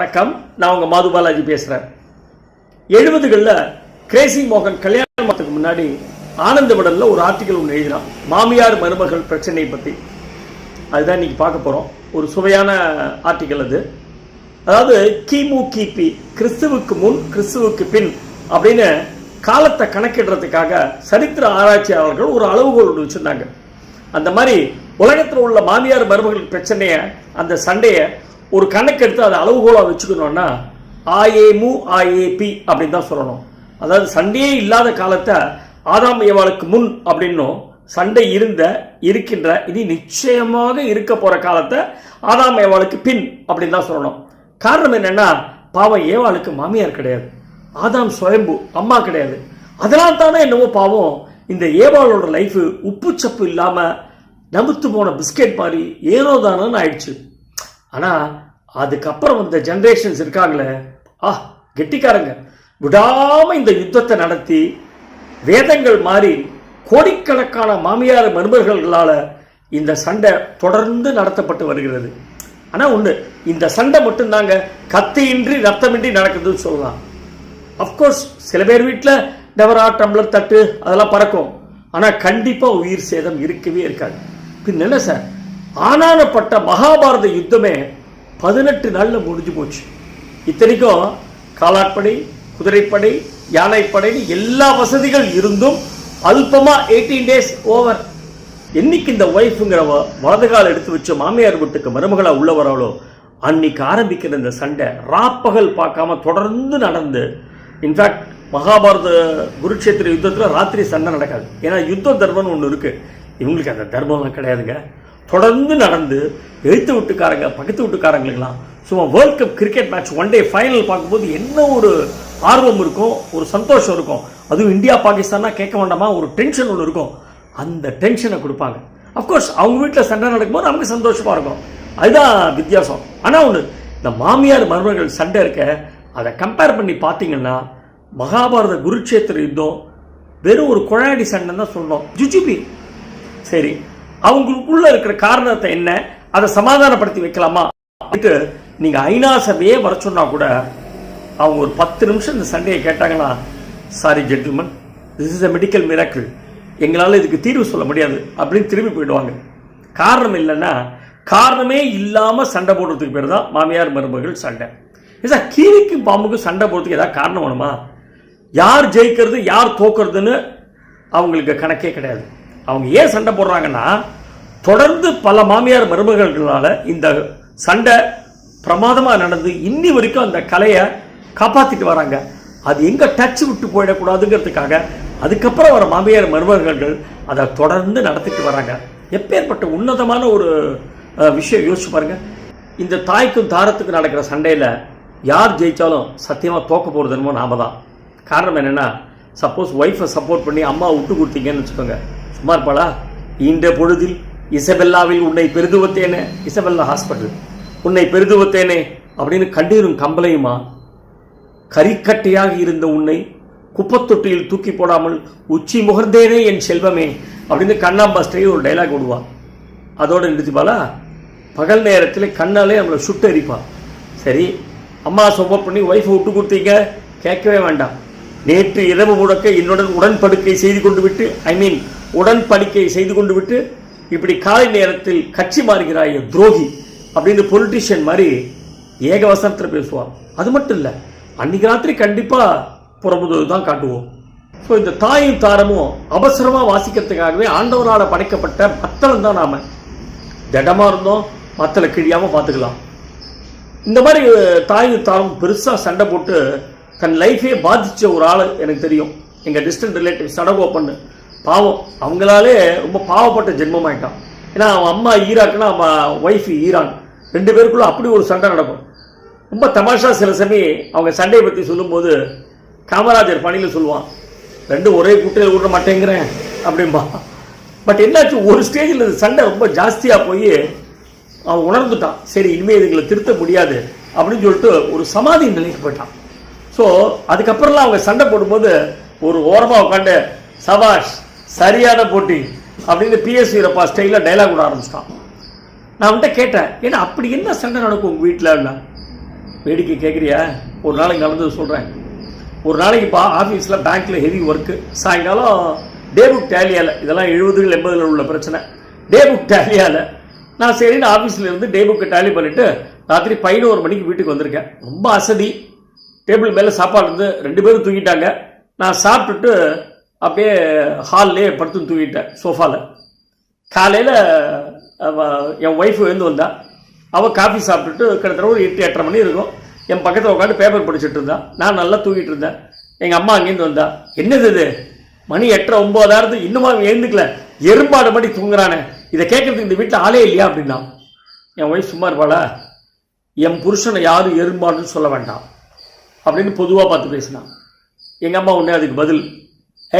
வணக்கம், நான் உங்க மாது பாலாஜி பேசுறேன். 70களில் கிரேசி மோகன் கல்யாணத்துக்கு முன்னாடி ஆனந்த விடல்ல ஒரு ஆர்டிக்கல் ஒன்று எழுதினான், மாமியார் மருமகள் பிரச்சனையை பற்றி. அதுதான் இன்னைக்கு பார்க்க போகிறோம். ஒரு சுவையான ஆர்டிக்கல் அது. அதாவது கிமு கிபி, கிறிஸ்துவுக்கு முன் கிறிஸ்துவுக்கு பின் அப்படின்னு காலத்தை கணக்கிடுறதுக்காக சரித்திர ஆராய்ச்சியாளர்கள் ஒரு அளவுகோல் ஒன்று வச்சுருந்தாங்க. அந்த மாதிரி உலகத்தில் உள்ள மாமியார் மருமகள் பிரச்சனையை, அந்த சண்டையை ஒரு கணக்கெடுத்து அதை அளவுகோலாக வச்சுக்கணும்னா ஆஏமு ஆஏபி அப்படின்னு தான் சொல்லணும். அதாவது சண்டையே இல்லாத காலத்தை ஆதாம் ஏவாளுக்கு முன் அப்படின்னும், சண்டை இருக்கின்ற இனி நிச்சயமாக இருக்க போற காலத்தை ஆதாம் ஏவாளுக்கு பின் அப்படின்னு தான் சொல்லணும். காரணம் என்னன்னா, பாவம் ஏவாளுக்கு மாமியார் கிடையாது, ஆதாம் சுயம்பு அம்மா கிடையாது. அதனால தானே என்னவோ பாவம் இந்த ஏவாளோட லைஃப் உப்பு சப்பு இல்லாம நமுத்து போன பிஸ்கெட் மாதிரி ஏனோதானு ஆயிடுச்சு. ஆனா அதுக்கப்புறம் வந்த ஜெனரேஷன்ஸ் இருக்காங்களே, கெட்டிக்காரங்க, விடாம இந்த யுத்தத்தை நடத்தி வேதங்கள் மாறி கோடிக்கணக்கான மாமியார் மருமகர்களால இந்த சண்டை தொடர்ந்து நடத்தப்பட்டு வருகிறது. ஆனா ஒண்ணு, இந்த சண்டை மட்டும்தாங்க கத்தியின்றி ரத்தமின்றி நடக்குதுன்னு சொல்லலாம். அப்கோர்ஸ் சில பேர் வீட்டில் டெவரா டம்ளர் தட்டு அதெல்லாம் பறக்கும், ஆனா கண்டிப்பா உயிர் சேதம் இருக்கவே இருக்காது. பின் என்ன சார், ஆனானப்பட்ட மகாபாரத யுத்தமே 18 நாள்ல முடிஞ்சு போச்சு. இத்தனைக்கும் காலாட்படை, குதிரைப்படை, யானைப்படை எல்லா வசதிகள் இருந்தும் அல்பமா 18 days ஓவர். என்னைக்கு இந்த ஒய்ஃபுங்கிற வலதுகால் எடுத்து வச்ச மாமியார் வீட்டுக்கு மருமகளா உள்ள வராளோ அன்னைக்கு ஆரம்பிக்கிற இந்த சண்டை ராப்பகல் பார்க்காம தொடர்ந்து நடந்து, இன்ஃபேக்ட் மகாபாரத குருட்சேத்திர யுத்தத்தில் ராத்திரி சண்டை நடக்காது. ஏன்னா யுத்த தர்மம்னு ஒன்று இருக்கு, இவங்களுக்கு அந்த தர்மம்லாம் கிடையாதுங்க. தொடர்ந்து நடந்து எழுத்து வீட்டுக்காரங்க பக்கத்து வீட்டுக்காரங்களுக்கெல்லாம் சும்மா world cup cricket match one day final பார்க்கும்போது என்ன ஒரு ஆர்வம் இருக்கும், ஒரு சந்தோஷம் இருக்கும். அதுவும் இந்தியா பாகிஸ்தானா கேட்க வேண்டாமா, ஒரு டென்ஷன் ஒன்று இருக்கும். அந்த டென்ஷனை கொடுப்பாங்க. அப்கோர்ஸ் அவங்க வீட்டில் சண்டை நடக்கும்போது நமக்கு சந்தோஷமா இருக்கும். அதுதான் வித்தியாசம். ஆனால் ஒன்று, இந்த மாமியார் மருமகள் சண்டை இருக்க, அதை கம்பேர் பண்ணி பார்த்தீங்கன்னா மகாபாரத குருட்சேத்திர யுத்தம் வெறும் ஒரு குழாடி சண்டை தான் சொல்லணும், ஜுஜுபி. சரி, அவங்களுக்குள்ள இருக்கிற காரணத்தை என்ன, அதை சமாதானப்படுத்தி வைக்கலாமா அப்படின்ட்டு நீங்க ஐநா சபையே வர சொன்னா கூட அவங்க ஒரு 10 நிமிஷம் இந்த சண்டையை கேட்டாங்கன்னா, sorry gentleman, this is a medical miracle, எங்களால் இதுக்கு தீர்வு சொல்ல முடியாது அப்படின்னு திரும்பி போயிடுவாங்க. காரணம் இல்லைன்னா, காரணமே இல்லாம சண்டை போடுறதுக்கு பேர் தான் மாமியார் மருமகள் சண்டை. சார், கீரிக்கும் பாம்புக்கும் சண்டை போடுறதுக்கு ஏதாவது காரணம் வேணுமா? யார் ஜெயிக்கிறது யார் தோக்குறதுன்னு அவங்களுக்கு கணக்கே கிடையாது. அவங்க ஏன் சண்டை போடுறாங்கன்னா, தொடர்ந்து பல மாமியார் மருமகர்களால இந்த சண்டை பிரமாதமா நடந்து இன்னி வரைக்கும் அந்த கலையை காப்பாத்திட்டு வராங்க. அது எங்க டச் விட்டு போயிடக்கூடாதுங்கிறதுக்காக அதுக்கப்புறம் வர மாமியார் மருமகர்கள் அதை தொடர்ந்து நடத்திட்டு வராங்க. எப்பேற்பட்ட உன்னதமான ஒரு விஷயம் யோசிச்சு பாருங்க. இந்த தாய்க்கும் தாரத்துக்கும் நடக்கிற சண்டையில யார் ஜெயிச்சாலும் சத்தியமா தோக்க போறது என்னமோ நாம தான். காரணம் என்னன்னா, சப்போஸ் ஒய்ஃபை சப்போர்ட் பண்ணி அம்மா விட்டு கொடுத்தீங்கன்னு வச்சுக்கோங்க, சும்மா இருப்பாளா? இந்த பொழுதில் இசபெல்லாவில் உன்னை பெருதுவத்தேனே, இசபெல்லா ஹாஸ்பிட்டல், உன்னை பெருதுவத்தேனே அப்படின்னு கண்ணீரும் கம்பளையுமா, கரிக்கட்டையாக இருந்த உன்னை குப்பத்தொட்டியில் தூக்கி போடாமல் உச்சி முகர்ந்தேனே என் செல்வமே அப்படின்னு கண்ணாம்பா ஸ்டைல் ஒரு டைலாக் விடுவா. அதோட நிறுத்திப்பாளா? பகல் நேரத்தில் கண்ணாலே நம்மளை சுட்டரிப்பா. சரி, அம்மா சப்போர்ட் பண்ணி ஒய்ஃபை விட்டு கொடுத்தீங்க, கேட்கவே வேண்டாம். நேற்று இரவு முடக்க என்னுடன் உடன்படிக்கை செய்து கொண்டு விட்டு, உடன்படிக்கை செய்து கொண்டு விட்டு இப்படி காலை நேரத்தில் கட்சி மாறுகிறாய் துரோகி அப்படின்னு பொலிட்டிஷியன் மாதிரி ஏகவசனத்தில் பேசுவார். அது மட்டும் இல்லை, அன்னைக்கு ராத்திரி கண்டிப்பா புறமுதுகு தான் காட்டுவோம். ஸோ இந்த தாயும் தாரமும் அவசரமா வாசிக்கிறதுக்காகவே ஆண்டவரால படைக்கப்பட்ட மத்தளம் தான். நாம திடமா இருந்தோம், மத்தளை கிழியாம பார்த்துக்கலாம். இந்த மாதிரி தாயும் தாரும் பெருசா சண்டை போட்டு தன் லைஃபே பாதிச்ச ஒரு ஆள் எனக்கு தெரியும். எங்க டிஸ்டன்ட் ரிலேட்டிவ் சடகோப்பன்னு, பாவம், அவங்களாலே ரொம்ப பாவப்பட்ட ஜென்மமாயிட்டான். ஏன்னா அவன் அம்மா ஈராக்குன்னா அவன் ஒய்ஃப் ஈரான், 2 பேருக்குள்ள அப்படி ஒரு சண்டை நடக்கும். ரொம்ப தமாஷா சில சமயம் அவங்க சண்டையை பற்றி சொல்லும்போது காமராஜர் பணியில் சொல்லுவான், 2 ஒரே கூட்டையில் விட மாட்டேங்கிறேன் அப்படின்பா. பட் என்னாச்சு, ஒரு ஸ்டேஜில் சண்டை ரொம்ப ஜாஸ்தியாக போய் அவன் உணர்ந்துட்டான், சரி இனிமேல் இதுங்களை திருத்த முடியாது அப்படின்னு சொல்லிட்டு ஒரு சமாதி நிலைக்கு போயிட்டான். ஸோ அதுக்கப்புறம்லாம் அவங்க சண்டை போடும்போது ஒரு ஓரமாக உட்காந்து சபாஷ் சரியான போட்டி அப்படின்னு PS வீரப்பா ஸ்டைலில் டைலாக் விட ஆரம்பிச்சிட்டான். நான் அவன்கிட்ட கேட்டேன், ஏன்னா அப்படி என்ன சண்டை நடக்கும் உங்கள் வீட்டில்? வேடிக்கை கேட்குறியா? ஒரு நாளைக்கு நடந்தது சொல்கிறேன். ஒரு நாளைக்குப்பா ஆஃபீஸில் பேங்க்கில் ஹெவி ஒர்க்கு. சாயங்காலம் டே புக் டேலியால், இதெல்லாம் 70 80 உள்ள பிரச்சனை. டே புக் டேலியால் நான் சரின்னு ஆஃபீஸில் இருந்து டே புக்கை டேலி பண்ணிவிட்டு ராத்திரி 11 மணிக்கு வீட்டுக்கு வந்திருக்கேன். ரொம்ப அசதி. டேபிள் மேலே சாப்பாடு இருந்து 2 பேரும் தூங்கிட்டாங்க. நான் சாப்பிட்டுட்டு அப்படியே ஹால்லே படுத்து தூங்கிட்டேன் சோஃபாவில். காலையில் என் ஒய்ஃபு எழுந்து வந்தா. அவள் காஃபி சாப்பிட்டுட்டு கிட்டத்தட்ட ஒரு 8 8:30 மணி இருக்கும். என் பக்கத்தில் உட்காந்து பேப்பர் படிச்சுட்டு இருந்தான். நான் நல்லா தூங்கிட்டு இருந்தேன். எங்கள் அம்மா அங்கேருந்து வந்தா. என்னது இது, மணி 8:30 9 ஆகுது, இன்னுமா எழுந்துக்கல, எறும்பாடு மணி தூங்குறானே, இதை கேட்கறதுக்கு இந்த வீட்டில் ஆளே இல்லையா அப்படின்னா. என் ஒய்ஃப் சும்மா இருப்பாளா? என் புருஷனை யாரும் எறும்பாடுன்னு சொல்ல வேண்டாம் அப்படின்னு பொதுவாக பார்த்து பேசினான். எங்கள் அம்மா உடனே அதுக்கு பதில்,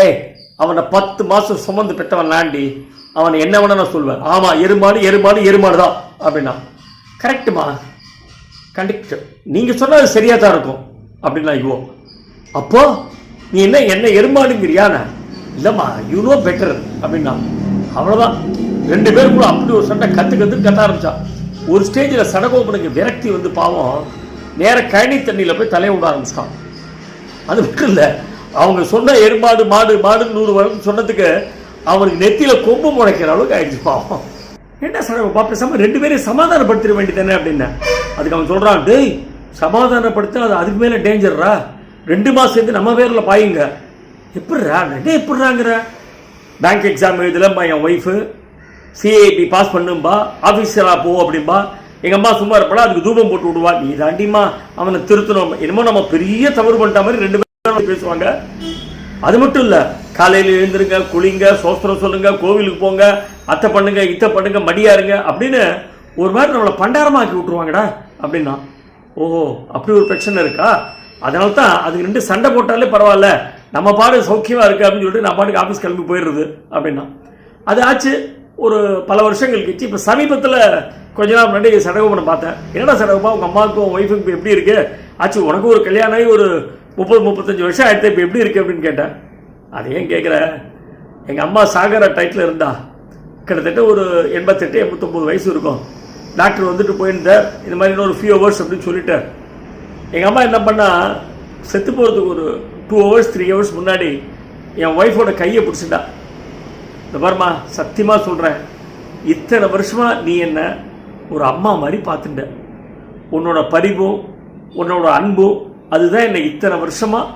ஏய் அவனை 10 மாதம் சுமந்து பெற்றவன் லாண்டி, அவனை என்ன வேணா நான் சொல்வேன். ஆமாம், எறும்பாடு எறும்பாடு எறும்பாடு தான் அப்படின்னா. கரெக்டுமா, கண்டிக்ட், நீங்கள் சொன்னால் அது சரியாக தான் இருக்கும் அப்படின்னா. ஐயோ, அப்போ நீ என்ன எறும்பாடுங்கிறியாண்ணா? இல்லைம்மா, யூ நோ பெட்டர் அப்படின்னா. அவ்வளோதான். 2 பேரும் கூட அப்படி ஒரு சண்டை கத்த ஆரம்பிச்சா. ஒரு ஸ்டேஜில் சடகோபனுக்கு விரக்தி வந்து பாவம் நேர கழனி தண்ணியில் போய் தலையை விட ஆரம்பிச்சிட்டான். அது மட்டும் இல்லை, அவங்க சொன்ன எறும்பாடு மாடு மாடு 100 வருடம் சொன்னதுக்கு அவனுக்கு நெத்தியில் கொம்பு முளைக்கிற அளவுக்கு ஆயிடுச்சு பாவம். என்ன சடகோபா, பேசாமல் 2 பேரையும் சமாதானப்படுத்திட வேண்டியதானே அப்படின்னா. அதுக்கு அவன் சொல்கிறான், டேய் சமாதானப்படுத்த அது அதுக்கு மேலே டேஞ்சர்ரா, 2 மாதம் சேர்ந்து நம்ம பேரில் பாயுங்க. எப்படிரா எப்படிறாங்கிற? பேங்க் எக்ஸாம் எழுதலம்பா என் ஒய்ஃபு, சிஏபி பாஸ் பண்ணும்பா, ஆஃபீஸராக போ அப்படின்பா. எங்கள் அம்மா சும்மா இருப்பா, அதுக்கு தூபம் போட்டு விடுவா. நீ தாண்டிமா அவனை திருத்தணும், என்னமோ நம்ம பெரிய தவறு பண்ணிட்ட மாதிரி 2 பேரும் பேசுவாங்க. அது மட்டும் இல்லை, காலையில் எழுந்திருங்க, குளிங்க, சோஸ்திரம் சொல்லுங்க, கோவிலுக்கு போங்க, அத்தை பண்ணுங்க இத்தை பண்ணுங்க, மடியாருங்க அப்படின்னு ஒரு மாதிரி நம்மளை பண்டாரமாக்கி விட்டுருவாங்கடா அப்படின்னா. ஓஹோ, அப்படி ஒரு பிரச்சனை இருக்கா? அதனால தான் அதுக்கு 2 சண்டை போட்டாலே பரவாயில்ல, நம்ம பாடு சௌக்கியமாக இருக்குது அப்படின்னு சொல்லிட்டு நான் பாட்டுக்கு ஆஃபீஸ் கிளம்பி போயிடுறது அப்படின்னா. அது ஆச்சு ஒரு பல வருஷங்கள் கழிச்சு. இப்போ சமீபத்தில் கொஞ்ச நாள் முன்னாடி சடகோபனை பார்த்தேன். என்னடா சடகோபா, உங்கள் அம்மாவுக்கும் ஒய்ஃபுக்கு இப்போ எப்படி இருக்குது? ஆச்சு, உனக்கு ஒரு கல்யாணம் ஆகி ஒரு 30-35 வருஷம் ஆயிடுத்து, இப்போ எப்படி இருக்குது அப்படின்னு கேட்டேன். அது ஏன் கேட்குற? எங்கள் அம்மா சாகர டைட்டில் இருந்தா, கிட்டத்தட்ட ஒரு 88-89 வயசு இருக்கும். டாக்டர் வந்துட்டு போயிருந்தார், இந்த மாதிரி இன்னொரு ஃபியூ ஹவர்ஸ் அப்படின்னு சொல்லிட்டார். எங்கள் அம்மா என்ன பண்ணால், செத்து போகிறதுக்கு ஒரு 2 hours 3 hours முன்னாடி என் ஒய்ஃபோட கையை பிடிச்சிட்டா. இந்த பாருமா, சத்தியமாக சொல்கிறேன், இத்தனை வருஷமாக நீ என்ன ஒரு அம்மா மாதிரி பார்த்துட்ட. உன்னோட பரிவும் உன்னோட அன்பும் அதுதான் என்னை இத்தனை வருஷமாக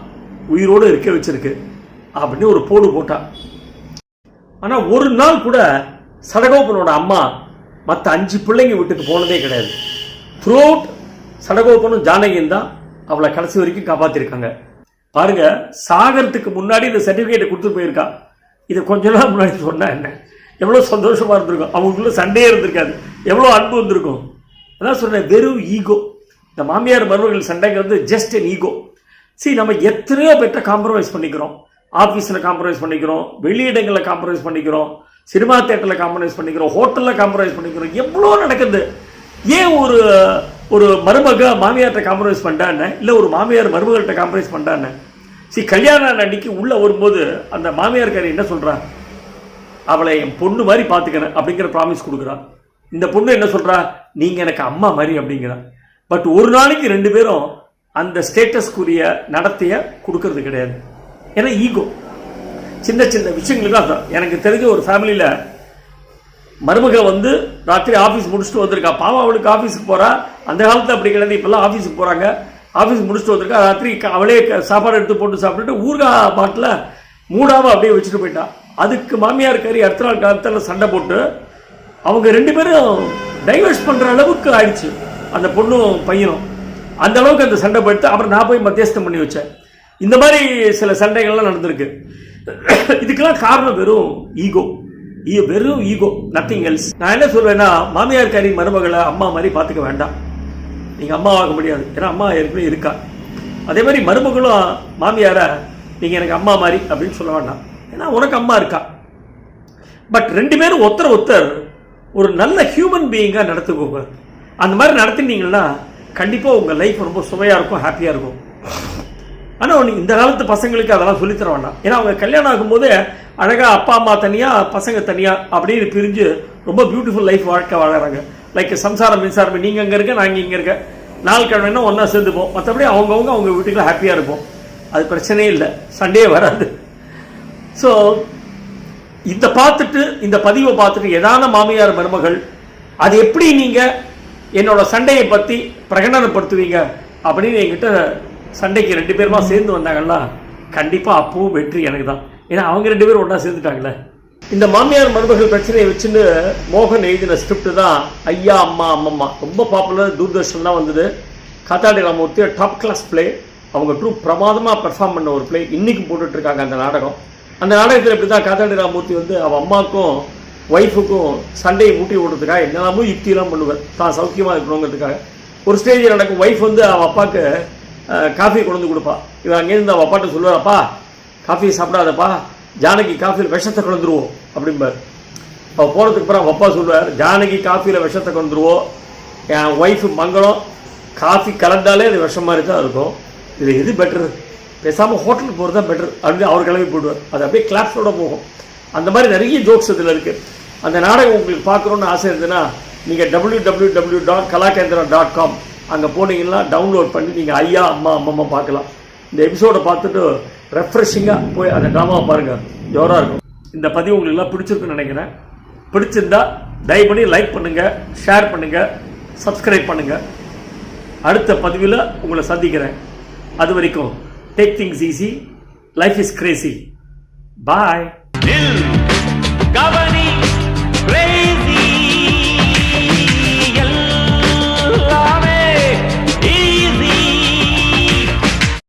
உயிரோடு இருக்க வச்சிருக்கு அப்படின்னு ஒரு போடு போட்டான். ஆனால் ஒரு நாள் கூட சடகோபனோட அம்மா மற்ற 5 பிள்ளைங்க வீட்டுக்கு போனதே கிடையாது. த்ரூ அவுட் சடகோபனும் ஜானகியும் தான் அவளை கடைசி வரைக்கும் காப்பாற்றிருக்காங்க. பாருங்க, சாகரத்துக்கு முன்னாடி இந்த சர்டிஃபிகேட்டை கொடுத்துட்டு போயிருக்கா. இதை கொஞ்ச நாள் முன்னாடி சொன்னா என்ன, எவ்வளோ சந்தோஷமா இருந்திருக்கும், அவங்களுக்குள்ள சண்டையே இருந்திருக்காது, எவ்வளோ அன்பு வந்திருக்கும். அதான் சொன்னேன், வெறும் ஈகோ. இந்த மாமியார் மருமகள் சண்டைங்கிறது ஜஸ்ட் அன் ஈகோ. சரி, நம்ம எத்தனையோ பேர்ட்ட காம்ப்ரமைஸ் பண்ணிக்கிறோம். ஆஃபீஸில் காம்ப்ரமைஸ் பண்ணிக்கிறோம், வெளியிடங்களில் காம்ப்ரமைஸ் பண்ணிக்கிறோம், சினிமா தேட்டரில் காம்ப்ரமைஸ் பண்ணிக்கிறோம், ஹோட்டலில் காம்ப்ரமைஸ் பண்ணிக்கிறோம், எவ்வளோ நடக்குது. ஏன் ஒரு மருமக மாமியார்கிட்ட காம்ப்ரமைஸ் பண்ணிட்டான்னு, இல்லை ஒரு மாமியார் மருமகள்கிட்ட காம்ப்ரமைஸ் பண்ணிட்டான்னு. சரி, கல்யாணம் அன்னைக்கு உள்ளே வரும்போது அந்த மாமியார்காரி என்ன சொல்கிறா, அவளை என் பொண்ணு மாதிரி பார்த்துக்கிறேன் அப்படிங்கிற ப்ராமிஸ் கொடுக்குறா. இந்த பொண்ணு என்ன சொல்கிறா, நீங்கள் எனக்கு அம்மா மாதிரி அப்படிங்கிறா. பட் ஒரு நாளைக்கு 2 பேரும் அந்த ஸ்டேட்டஸ்க்குரிய நடத்தையை கொடுக்கறது கிடையாது. ஏன்னா ஈகோ. சின்ன சின்ன விஷயங்களுக்கு தான். எனக்கு தெரிஞ்ச ஒரு ஃபேமிலியில் மருமக வந்து ராத்திரி ஆஃபீஸ் முடிச்சுட்டு வந்திருக்கா. பாவம், அவளுக்கு ஆஃபீஸுக்கு போகிறா. அந்த காலத்தில் அப்படி கிடையாது, இப்போல்லாம் ஆஃபீஸுக்கு போகிறாங்க. ஆஃபீஸ் முடிச்சுட்டு வந்திருக்கா. ராத்திரி அவளே சாப்பாடு எடுத்து போட்டு சாப்பிட்டுட்டு ஊறுகாய் பாட்டில் மூடாமல் அப்படியே வச்சுட்டு போயிட்டா. அதுக்கு மாமியார் கறி அடுத்த நாள் காலத்தில் சண்டை போட்டு அவங்க 2 பேரும் டைவர்ஸ் பண்ணுற அளவுக்கு ஆயிடுச்சு, அந்த பொண்ணும் பையனும். அந்த அளவுக்கு அந்த சண்டை போயிட்டு அப்புறம் நான் போய் மத்தியஸ்தம் பண்ணி வச்சேன். இந்த மாதிரி சில சண்டைகள்லாம் நடந்திருக்கு. இதுக்கெல்லாம் காரணம் வெறும் ஈகோ. வெறும் ஈகோ, நத்திங் எல்ஸ். நான் என்ன சொல்வேன்னா, மாமியார் கறி மருமகளை அம்மா மாதிரி பார்த்துக்க வேண்டாம். நீங்கள் அம்மா ஆக முடியாது, ஏன்னா அம்மா ஏற்கனவே இருக்கா. அதே மாதிரி மருமகளும் மாமியாரை நீங்கள் எனக்கு அம்மா மாதிரி அப்படின்னு சொல்ல வேண்டாம், ஏன்னா உனக்கு அம்மா இருக்கா. பட் 2 பேரும் ஒருத்தர் ஒரு நல்ல ஹியூமன் பீயிங்காக நடத்துக்கோங்க. அந்த மாதிரி நடத்தினீங்கன்னா கண்டிப்பாக உங்கள் லைஃப் ரொம்ப சுவையாக இருக்கும், ஹாப்பியாக இருக்கும். ஆனால் இந்த காலத்து பசங்களுக்கு அதெல்லாம் சொல்லித்தர வேண்டாம். ஏன்னா அவங்க கல்யாணம் ஆகும்போது அழகாக அப்பா அம்மா தனியாக பசங்க தனியாக அப்படின்னு பிரிஞ்சு ரொம்ப பியூட்டிஃபுல் லைஃப் வாழ்க்கை வாழறாங்க. லைக் சம்சாரம் மின்சாரம், நீங்கள் அங்கே இருக்க, நாங்கள் இங்கே இருக்க. நாள் கிழமைன்னா ஒன்றா சேர்ந்துப்போம். மற்றபடி அவங்கவுங்க அவங்க வீட்டுக்குள்ள ஹாப்பியாக இருப்போம். அது பிரச்சனையே இல்லை, சண்டையே வராது. ஸோ இந்த பதிவை பார்த்துட்டு எதான மாமியார் மருமகள் அது எப்படி நீங்கள் என்னோட சண்டையை பற்றி பிரகடனப்படுத்துவீங்க அப்படின்னு என்கிட்ட சண்டைக்கு 2 பேருமா சேர்ந்து வந்தாங்கன்னா கண்டிப்பாக அப்பவும் வெற்றி எனக்கு தான். ஏன்னா அவங்க 2 பேரும் ஒன்றா சேர்ந்துட்டாங்களே. இந்த மாமியார் மருமகள் பிரச்சனையை வச்சுன்னு மோகன் எழுதின ஸ்கிரிப்ட் தான் ஐயா அம்மா அம்மம்மா. ரொம்ப பாப்புலர், தூர்தர்ஷன் தான் வந்தது. காத்தாடி ராமூர்த்தி டாப் கிளாஸ் பிளே. அவங்க ட்ரூப் பிரமாதமாக பெர்ஃபார்ம் பண்ண ஒரு பிளே இன்னைக்கு போட்டுட்ருக்காங்க அந்த நாடகம். அந்த நாடகத்தில் இப்படி தான் காத்தாடி ராமூர்த்தி அவன் அம்மாவுக்கும் ஒய்ஃபுக்கும் சண்டையை மூட்டி விடுறதுக்காக என்னெல்லாமோ யுக்தியெல்லாம் பண்ணுவார் தான் சௌக்கியமாக இருக்கணுங்கிறதுக்காக. ஒரு ஸ்டேஜில் நடக்கும், ஒய்ஃப் அவன் அப்பாவுக்கு காஃபி கொண்டு வந்து கொடுப்பா. இவன் அங்கேருந்து அவன் அப்பாட்ட சொல்லுவார், அப்பா காஃபியை சாப்பிடாதப்பா, ஜானகி காஃபியில் விஷத்தை கலந்துருவோம் அப்படிம்பார். அவள் போகிறதுக்கு அப்புறம் அவன் அப்பா சொல்லுவார், ஜானகி காஃபியில் விஷத்தை கலந்துருவோம், என் ஒய்ஃபு மங்களம் காஃபி கலந்தாலே அது விஷம் மாதிரி தான் இருக்கும், இதில் எது பெட்டரு, பேசாமல் ஹோட்டலுக்கு போகிறது தான் பெட்டர் அப்படின்னு அவர் கிளம்பி போடுவார். அது அப்படியே கிளாப்ஸோடு போகும். அந்த மாதிரி நிறைய ஜோக்ஸ் இதில் இருக்குது. அந்த நாடகம் உங்களுக்கு பார்க்கணுன்னு ஆசை இருந்ததுன்னா நீங்கள் www.kalakendra.com அங்கே போனீங்கன்னா டவுன்லோட் பண்ணி நீங்கள் ஐயா அம்மா அம்மம்மா பார்க்கலாம். இந்த எபிசோடை பார்த்துட்டு ரெஃப்ரெஷிங்காக போய் அந்த ட்ராமாவை பாருங்கள், ஜோராக இருக்கும். இந்த பதிவு உங்களுக்குலாம் பிடிச்சிருக்குன்னு நினைக்கிறேன். பிடிச்சிருந்தா தயவு பண்ணி லைக் பண்ணுங்கள், ஷேர் பண்ணுங்கள், சப்ஸ்கிரைப் பண்ணுங்கள். அடுத்த பதிவில் உங்களை சந்திக்கிறேன். அது வரைக்கும் take things easy, life is Crazy. Bye.